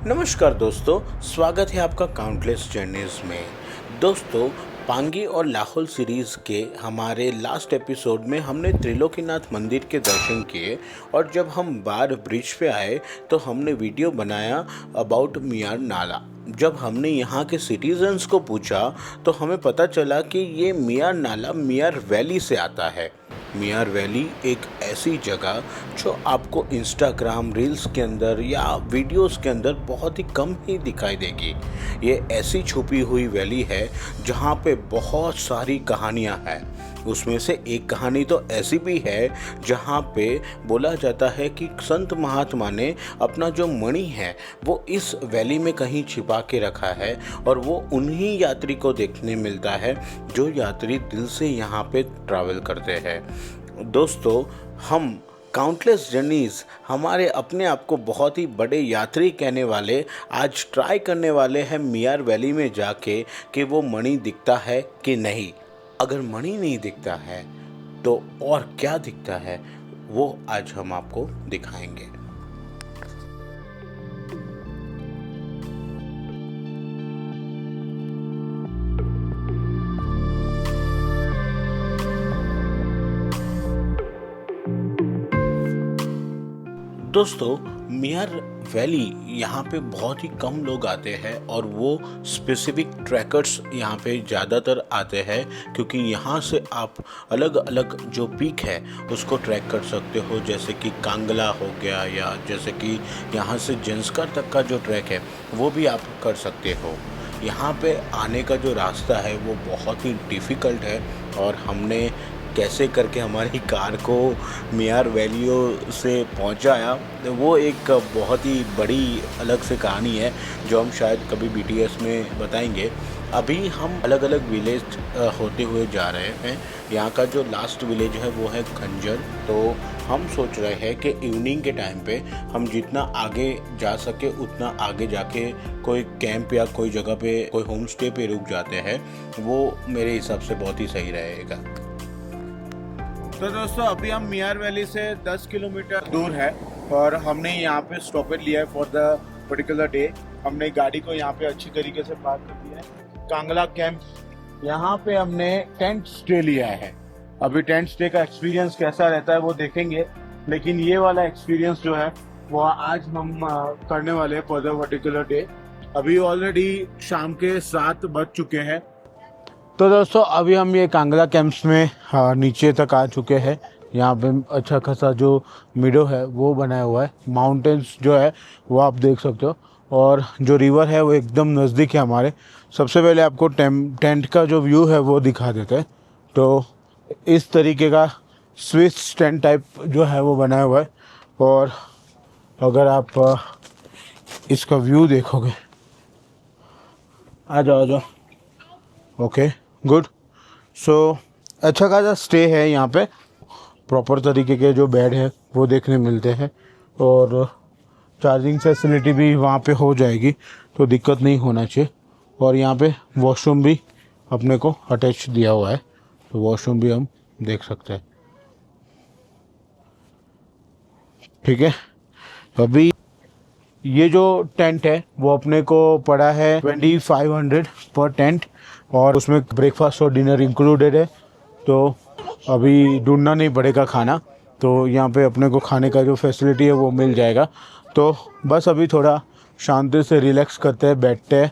नमस्कार दोस्तों, स्वागत है आपका काउंटलेस जर्नीज में। दोस्तों, पांगी और लाहौल सीरीज़ के हमारे लास्ट एपिसोड में हमने त्रिलोकीनाथ मंदिर के दर्शन किए और जब हम बार ब्रिज पे आए तो हमने वीडियो बनाया अबाउट मियार नाला। जब हमने यहाँ के सिटीजन्स को पूछा तो हमें पता चला कि ये मियार नाला मियार वैली से आता है। मियार वैली एक ऐसी जगह जो आपको इंस्टाग्राम रील्स के अंदर या वीडियोस के अंदर बहुत ही कम ही दिखाई देगी। ये ऐसी छुपी हुई वैली है जहाँ पे बहुत सारी कहानियाँ हैं। उसमें से एक कहानी तो ऐसी भी है जहाँ पे बोला जाता है कि संत महात्मा ने अपना जो मणि है वो इस वैली में कहीं छिपा के रखा है और वो उन्हीं यात्री को देखने मिलता है जो यात्री दिल से यहाँ पे ट्रैवल करते हैं। दोस्तों, हम काउंटलेस जर्नीज़ हमारे अपने आप को बहुत ही बड़े यात्री कहने वाले आज ट्राई करने वाले हैं मियार वैली में जाके कि वो मणि दिखता है कि नहीं। अगर मणि नहीं दिखता है तो और क्या दिखता है वो आज हम आपको दिखाएंगे। दोस्तों, मियार वैली यहाँ पे बहुत ही कम लोग आते हैं और वो स्पेसिफिक ट्रैकर्स यहाँ पे ज़्यादातर आते हैं क्योंकि यहाँ से आप अलग अलग जो पीक है उसको ट्रैक कर सकते हो, जैसे कि कांगला हो गया या जैसे कि यहाँ से जंस्कर तक का जो ट्रैक है वो भी आप कर सकते हो। यहाँ पे आने का जो रास्ता है वो बहुत ही डिफ़िकल्ट है और हमने कैसे करके हमारी कार को मियार वैलियों से पहुंचाया वो एक बहुत ही बड़ी अलग से कहानी है जो हम शायद कभी बीटीएस में बताएंगे। अभी हम अलग अलग विलेज होते हुए जा रहे हैं। यहाँ का जो लास्ट विलेज है वो है खंजर। तो हम सोच रहे हैं कि इवनिंग के टाइम पे हम जितना आगे जा सके उतना आगे जाके कोई कैंप या कोई जगह पे कोई होम स्टे पे रुक जाते हैं, वो मेरे हिसाब से बहुत ही सही रहेगा। तो दोस्तों, अभी हम मियार वैली से 10 किलोमीटर दूर है और हमने यहाँ पे स्टॉपेज लिया है फॉर द पर्टिकुलर डे। हमने गाड़ी को यहाँ पे अच्छी तरीके से पार्क कर दिया है। कांगला कैंप, यहाँ पे हमने टेंट स्टे लिया है। अभी टेंट स्टे का एक्सपीरियंस कैसा रहता है वो देखेंगे, लेकिन ये वाला एक्सपीरियंस जो है वो आज हम करने वाले हैं फॉर द पर्टिकुलर डे। अभी ऑलरेडी शाम के 7 बज चुके हैं। तो दोस्तों, अभी हम ये कांगला कैंप्स में नीचे तक आ चुके हैं। यहाँ पे अच्छा खासा जो मीडो है वो बनाया हुआ है। माउंटेन्स जो है वो आप देख सकते हो और जो रिवर है वो एकदम नज़दीक है हमारे। सबसे पहले आपको टेंट का जो व्यू है वो दिखा देते हैं। तो इस तरीके का स्विस टेंट टाइप जो है वो बनाया हुआ है और अगर आप इसका व्यू देखोगे, आ जाओ। Okay, good. सो अच्छा खासा स्टे है यहाँ पे। प्रॉपर तरीके के जो बेड है वो देखने मिलते हैं और चार्जिंग फैसिलिटी भी वहाँ पे हो जाएगी, तो दिक्कत नहीं होना चाहिए। और यहाँ पे वॉशरूम भी अपने को अटैच दिया हुआ है, तो वॉशरूम भी हम देख सकते हैं। ठीक है, अभी ये जो टेंट है वो अपने को पड़ा है 2500 पर टेंट और उसमें ब्रेकफास्ट और डिनर इंक्लूडेड है। तो अभी ढूंढना नहीं पड़ेगा खाना, तो यहाँ पे अपने को खाने का जो फैसिलिटी है वो मिल जाएगा। तो बस अभी थोड़ा शांति से रिलैक्स करते हैं, बैठते हैं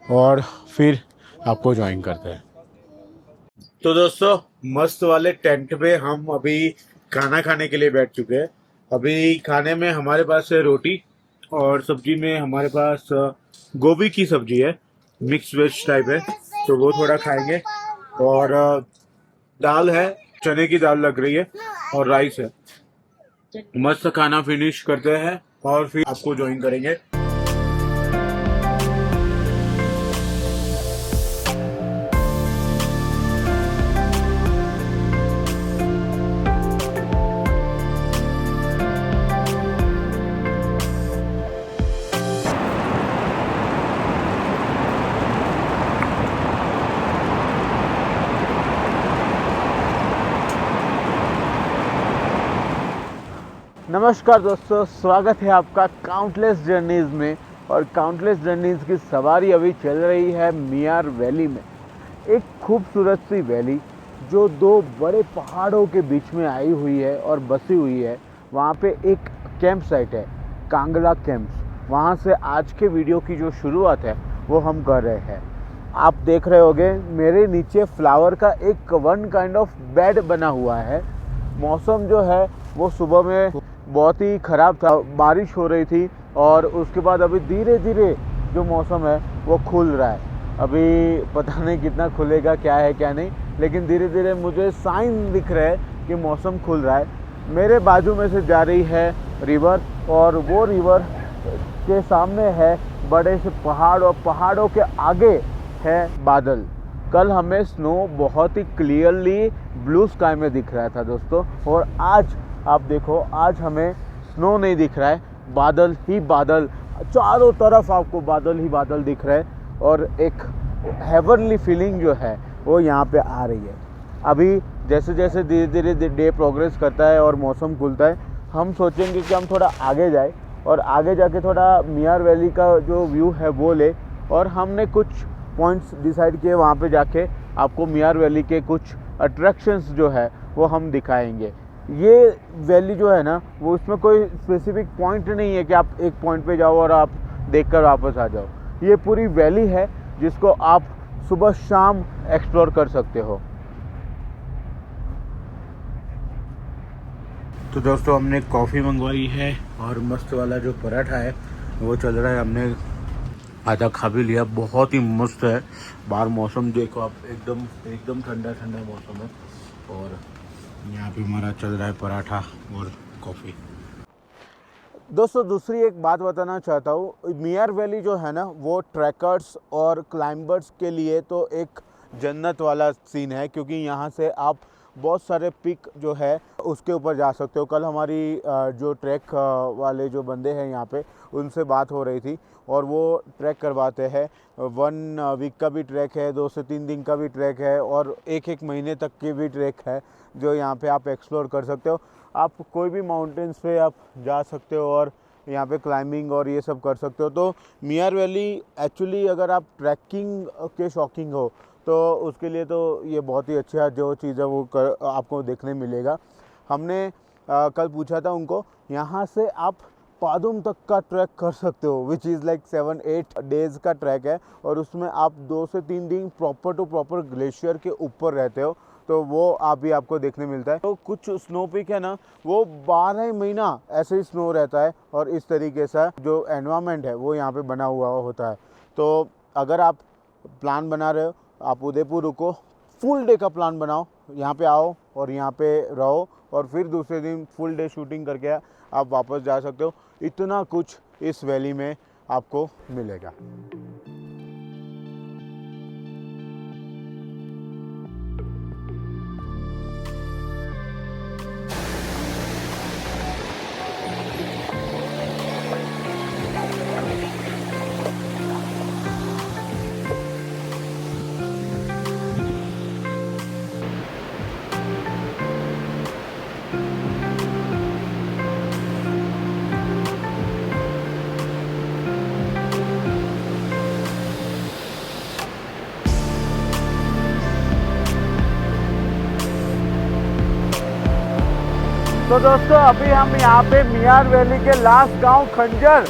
और फिर आपको ज्वाइन करते हैं। तो दोस्तों, मस्त वाले टेंट पे हम अभी खाना खाने के लिए बैठ चुके हैं। अभी खाने में हमारे पास है रोटी और सब्जी में हमारे पास गोभी की सब्जी है, मिक्स वेज टाइप है, तो वो थोड़ा खाएंगे। और दाल है, चने की दाल लग रही है और राइस है। मस्त खाना फिनिश करते हैं और फिर आपको ज्वाइन करेंगे। नमस्कार दोस्तों, स्वागत है आपका काउंटलेस जर्नीज़ में। और काउंटलेस जर्नीज़ की सवारी अभी चल रही है मियार वैली में। एक खूबसूरत सी वैली जो दो बड़े पहाड़ों के बीच में आई हुई है और बसी हुई है। वहाँ पे एक कैंप साइट है, कांगला कैंप्स। वहाँ से आज के वीडियो की जो शुरुआत है वो हम कर रहे हैं। आप देख रहे होंगे मेरे नीचे फ्लावर का एक वन काइंड ऑफ बेड बना हुआ है। मौसम जो है वो सुबह में बहुत ही ख़राब था, बारिश हो रही थी और उसके बाद अभी धीरे धीरे जो मौसम है वो खुल रहा है। अभी पता नहीं कितना खुलेगा, क्या है क्या नहीं, लेकिन धीरे धीरे मुझे साइन दिख रहा है कि मौसम खुल रहा है। मेरे बाजू में से जा रही है रिवर और वो रिवर के सामने है बड़े से पहाड़ और पहाड़ों के आगे है बादल। कल हमें स्नो बहुत ही क्लियरली ब्लू स्काई में दिख रहा था दोस्तों, और आज आप देखो आज हमें स्नो नहीं दिख रहा है, बादल ही बादल, चारों तरफ आपको बादल ही बादल दिख रहे हैं और एक हेवनली फीलिंग जो है वो यहाँ पे आ रही है। अभी जैसे जैसे धीरे धीरे डे प्रोग्रेस करता है और मौसम खुलता है, हम सोचेंगे कि हम थोड़ा आगे जाए और आगे जाके थोड़ा मियार वैली का जो व्यू है वो ले। और हमने कुछ पॉइंट्स डिसाइड किए, वहाँ पे जाके आपको मियार वैली के कुछ अट्रैक्शंस जो है वो हम दिखाएंगे। ये वैली जो है ना वो इसमें कोई स्पेसिफिक पॉइंट नहीं है कि आप एक पॉइंट पे जाओ और आप देखकर वापस आ जाओ। ये पूरी वैली है जिसको आप सुबह शाम एक्सप्लोर कर सकते हो। तो दोस्तों हमने कॉफ़ी मंगवाई है और मस्त वाला जो पराठा है वो चल रहा है। हमने आधा खा भी लिया, बहुत ही मस्त है। बाहर मौसम देखो आप, एकदम एकदम ठंडा ठंडा मौसम है और यहाँ पे हमारा चल रहा है पराठा और कॉफ़ी। दोस्तों दूसरी एक बात बताना चाहता हूँ, मियार वैली जो है ना वो ट्रैकर्स और क्लाइंबर्स के लिए तो एक जन्नत वाला सीन है, क्योंकि यहाँ से आप बहुत सारे पिक जो है उसके ऊपर जा सकते हो। कल हमारी जो ट्रैक वाले जो बंदे हैं यहाँ पे उनसे बात हो रही थी और वो ट्रैक करवाते हैं। 1 वीक का भी ट्रैक है, 2 से 3 दिन का भी ट्रैक है और एक महीने तक की भी ट्रैक है जो यहाँ पे आप एक्सप्लोर कर सकते हो। आप कोई भी माउंटेन्स पे आप जा सकते हो और यहाँ पे क्लाइंबिंग और ये सब कर सकते हो। तो मियार वैली एक्चुअली अगर आप ट्रैकिंग के शौकीन हो तो उसके लिए तो ये बहुत ही अच्छा जो चीज़ है वो आपको देखने मिलेगा। हमने कल पूछा था उनको, यहाँ से आप पादुम तक का ट्रैक कर सकते हो, विच इज़ लाइक 7-8 डेज़ का ट्रैक है और उसमें आप 2 से 3 दिन प्रॉपर टू प्रॉपर ग्लेशियर के ऊपर रहते हो, तो वो भी आपको देखने मिलता है। तो कुछ स्नो पीक है ना वो 12 महीना ऐसे ही स्नो रहता है और इस तरीके से जो एनवायरनमेंट है वो यहाँ पे बना हुआ होता है। तो अगर आप प्लान बना रहे हो, आप उदयपुर रुको, फुल डे का प्लान बनाओ, यहाँ पे आओ और यहाँ पे रहो और फिर दूसरे दिन फुल डे शूटिंग करके आप वापस जा सकते हो। इतना कुछ इस वैली में आपको मिलेगा। तो दोस्तों अभी हम यहाँ पे मियार वैली के लास्ट गांव खंजर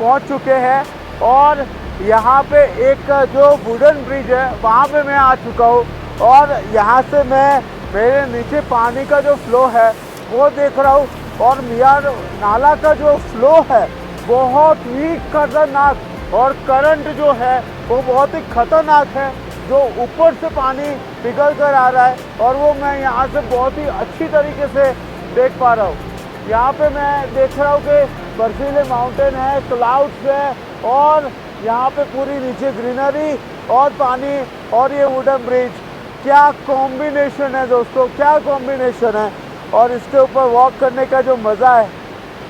पहुँच चुके हैं और यहाँ पे एक जो वुडन ब्रिज है वहाँ पे मैं आ चुका हूँ और यहाँ से मैं मेरे नीचे पानी का जो फ्लो है वो देख रहा हूँ और मियार नाला का जो फ्लो है बहुत ही खतरनाक और करंट जो है वो बहुत ही खतरनाक है, जो ऊपर से पानी पिघल कर आ रहा है और वो मैं यहाँ से बहुत ही अच्छी तरीके से देख पा रहा हूँ। यहाँ पे मैं देख रहा हूँ कि बर्फीले माउंटेन है, क्लाउड्स है और यहाँ पे पूरी नीचे ग्रीनरी और पानी और ये वुडन ब्रिज। क्या कॉम्बिनेशन है दोस्तों, क्या कॉम्बिनेशन है। और इसके ऊपर वॉक करने का जो मज़ा है,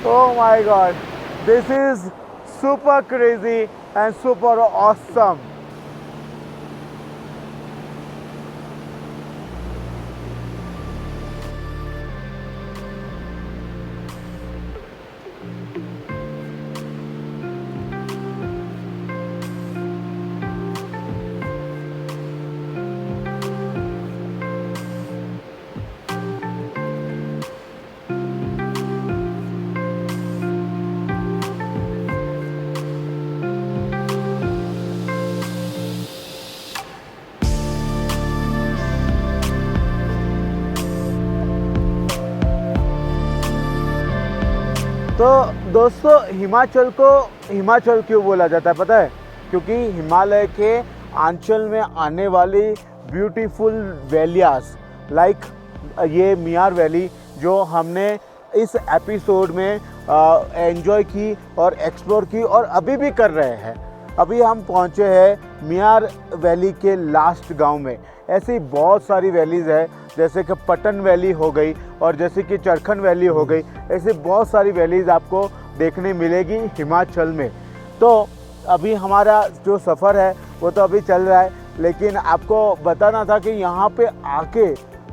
oh my God, this is super crazy and super awesome. तो दोस्तों हिमाचल को हिमाचल क्यों बोला जाता है पता है? क्योंकि हिमालय के आंचल में आने वाली ब्यूटीफुल वैलियास लाइक ये मियार वैली जो हमने इस एपिसोड में एंजॉय की और एक्सप्लोर की और अभी भी कर रहे हैं। अभी हम पहुंचे हैं मियार वैली के लास्ट गांव में। ऐसी बहुत सारी वैलीज़ है जैसे कि पटन वैली हो गई और जैसे कि चरखन वैली हो गई। ऐसी बहुत सारी वैलीज़ आपको देखने मिलेगी हिमाचल में। तो अभी हमारा जो सफ़र है वो तो अभी चल रहा है, लेकिन आपको बताना था कि यहाँ पे आके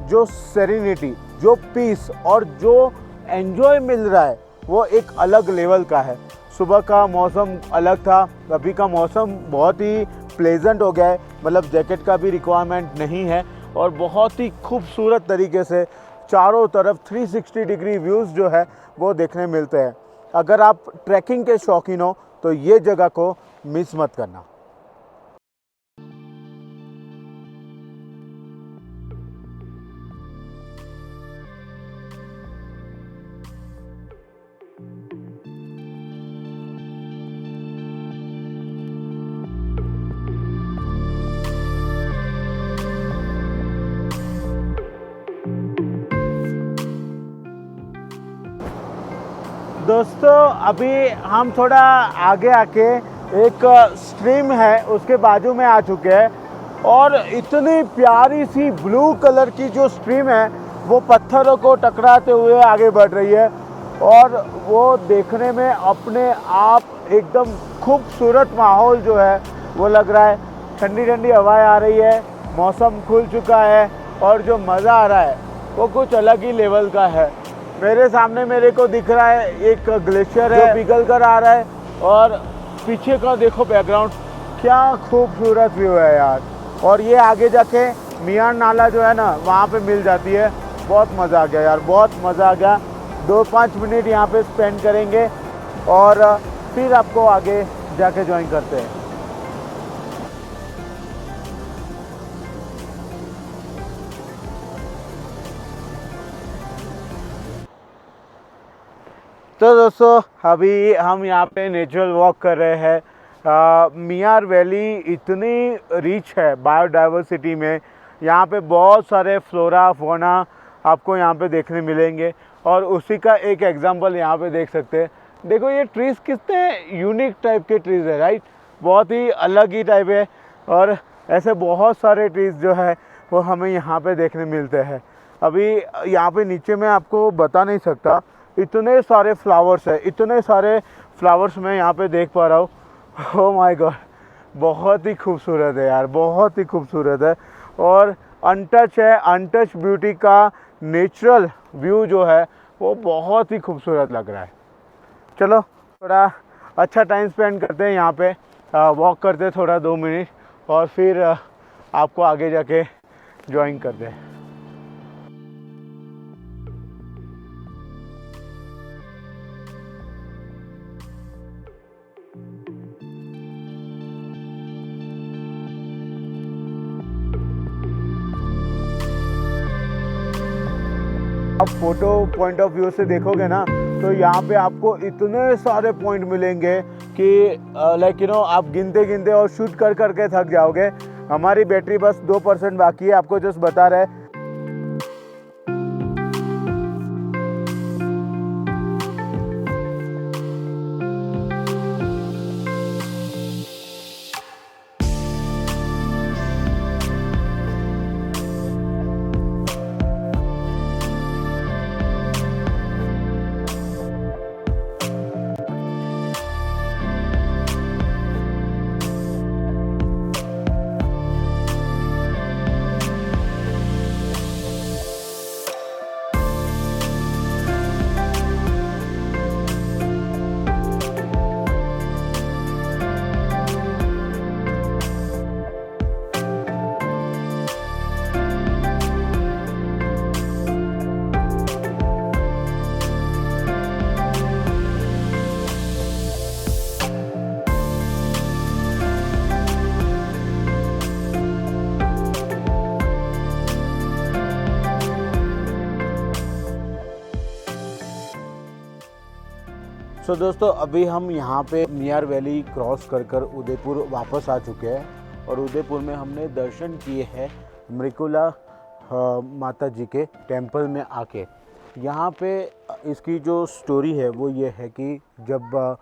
जो सेरेनिटी, जो पीस और जो एंजॉय मिल रहा है वो एक अलग लेवल का है। सुबह का मौसम अलग था, अभी का मौसम बहुत ही प्लेजेंट हो गया है, मतलब जैकेट का भी रिक्वायरमेंट नहीं है और बहुत ही खूबसूरत तरीके से चारों तरफ 360 डिग्री व्यूज़ जो है वो देखने मिलते हैं। अगर आप ट्रैकिंग के शौकीन हो तो ये जगह को मिस मत करना। दोस्तों अभी हम थोड़ा आगे आके एक स्ट्रीम है उसके बाजू में आ चुके हैं और इतनी प्यारी सी ब्लू कलर की जो स्ट्रीम है वो पत्थरों को टकराते हुए आगे बढ़ रही है और वो देखने में अपने आप एकदम खूबसूरत माहौल जो है वो लग रहा है। ठंडी ठंडी हवाएं आ रही है, मौसम खुल चुका है और जो मज़ा आ रहा है वो कुछ अलग ही लेवल का है। मेरे सामने मेरे को दिख रहा है एक ग्लेशियर है जो पिघल कर आ रहा है और पीछे का देखो बैकग्राउंड, क्या खूबसूरत व्यू है यार। और ये आगे जाके मियार नाला जो है ना वहाँ पे मिल जाती है। बहुत मज़ा आ गया यार, बहुत मज़ा आ गया। 2-5 मिनट यहाँ पे स्पेंड करेंगे और फिर आपको आगे जाके ज्वाइन करते हैं। तो दोस्तों अभी हम यहाँ पे नेचुरल वॉक कर रहे हैं। मियार वैली इतनी रिच है बायोडाइवर्सिटी में, यहाँ पे बहुत सारे फ्लोरा फोना आपको यहाँ पे देखने मिलेंगे और उसी का एक एग्जांपल यहाँ पे देख सकते हैं। देखो ये ट्रीज़ कितने यूनिक टाइप के ट्रीज़ है, राइट, बहुत ही अलग ही टाइप है और ऐसे बहुत सारे ट्रीज़ जो है वो हमें यहाँ पे देखने मिलते हैं। अभी यहाँ पे नीचे मैं आपको बता नहीं सकता, इतने सारे फ्लावर्स है, इतने सारे फ्लावर्स मैं यहाँ पे देख पा रहा हूँ। ओह माय गॉड, बहुत ही खूबसूरत है यार, बहुत ही खूबसूरत है और अनटच है। अनटच ब्यूटी का नेचुरल व्यू जो है वो बहुत ही खूबसूरत लग रहा है। चलो थोड़ा अच्छा टाइम स्पेंड करते हैं यहाँ पे, वॉक करते हैं थोड़ा 2 मिनट और फिर आपको आगे जाके ज्वाइन करते हैं। आप फोटो पॉइंट ऑफ व्यू से देखोगे ना तो यहाँ पे आपको इतने सारे पॉइंट मिलेंगे कि लाइक आप गिनते गिनते और शूट कर करके थक जाओगे। हमारी बैटरी बस 2% बाकी है, आपको जस्ट बता रहे हैं। सो दोस्तों अभी हम यहाँ पे मियार वैली क्रॉस कर उदयपुर वापस आ चुके हैं और उदयपुर में हमने दर्शन किए हैं मृकुला माता जी के टेंपल में आके। यहाँ पे इसकी जो स्टोरी है वो ये है कि जब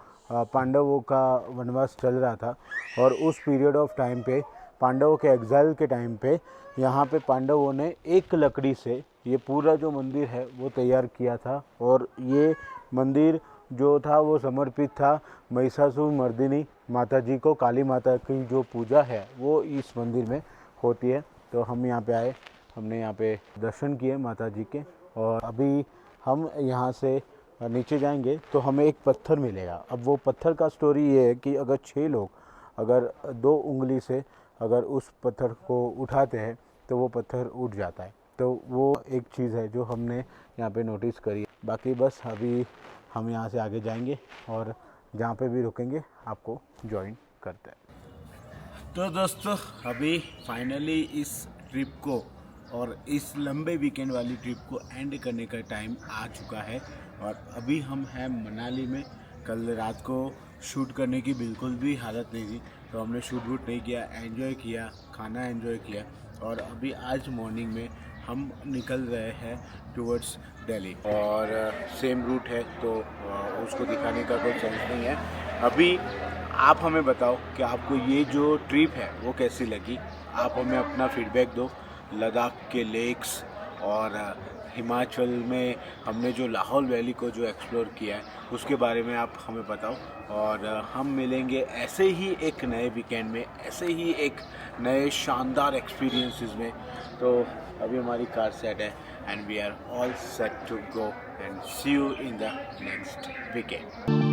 पांडवों का वनवास चल रहा था और उस पीरियड ऑफ टाइम पे पांडवों के एग्जाइल के टाइम पे यहाँ पे पांडवों ने एक लकड़ी से ये पूरा जो मंदिर है वो तैयार किया था और ये मंदिर जो था वो समर्पित था महिषासुर मर्दिनी माता जी को। काली माता की जो पूजा है वो इस मंदिर में होती है। तो हम यहाँ पे आए, हमने यहाँ पे दर्शन किए माता जी के और अभी हम यहाँ से नीचे जाएंगे तो हमें एक पत्थर मिलेगा। अब वो पत्थर का स्टोरी ये है कि अगर 6 लोग अगर 2 उंगली से अगर उस पत्थर को उठाते हैं तो वो पत्थर उठ जाता है। तो वो एक चीज़ है जो हमने यहाँ पे नोटिस करी। बाकी बस अभी हम यहाँ से आगे जाएंगे और जहाँ पे भी रुकेंगे आपको ज्वाइन करते हैं। तो दोस्तों अभी फाइनली इस ट्रिप को और इस लंबे वीकेंड वाली ट्रिप को एंड करने का टाइम आ चुका है और अभी हम हैं मनाली में। कल रात को शूट करने की बिल्कुल भी हालत नहीं थी तो हमने शूट वूट नहीं किया, एंजॉय किया, खाना एंजॉय किया और अभी आज मॉर्निंग में हम निकल रहे हैं टुवर्ड्स दिल्ली और सेम रूट है तो उसको दिखाने का कोई सेंस नहीं है। अभी आप हमें बताओ कि आपको ये जो ट्रिप है वो कैसी लगी। आप हमें अपना फीडबैक दो। लद्दाख के लेक्स और हिमाचल में हमने जो लाहौल वैली को जो एक्सप्लोर किया है उसके बारे में आप हमें बताओ और हम मिलेंगे ऐसे ही एक नए वीकेंड में, ऐसे ही एक नए शानदार एक्सपीरियंसेस में। तो अभी हमारी कार सेट है and we are all set to go and see you in the next weekend.